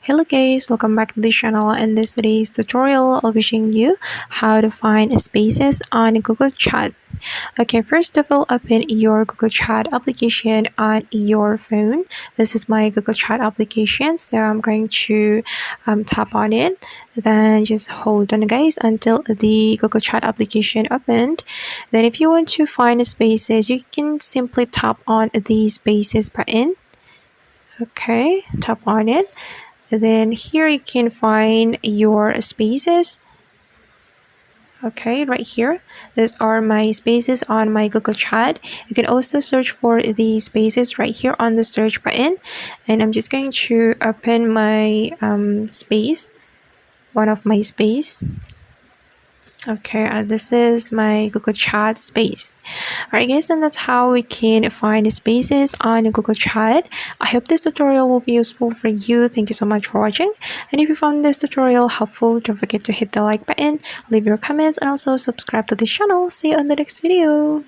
Hello guys, welcome back to the channel. In this today's tutorial, I'll be showing you how to find spaces on Google Chat. Okay, first of all, open your Google Chat application on your phone. This is my Google Chat application, so I'm going to tap on it. Then just hold on guys until the Google Chat application opened. Then if you want to find spaces, you can simply tap on the spaces button. Okay, tap on it. Then here you can find your spaces. Okay, right here, these are my spaces on my Google Chat. You can also search for the spaces right here on the search button, and I'm just going to open my space, one of my space. Okay, this is my Google Chat space. Alright guys, and that's how we can find spaces on Google Chat. I hope this tutorial will be useful for you. Thank you so much for watching. And if you found this tutorial helpful, don't forget to hit the like button, leave your comments, and also subscribe to the channel. See you on the next video.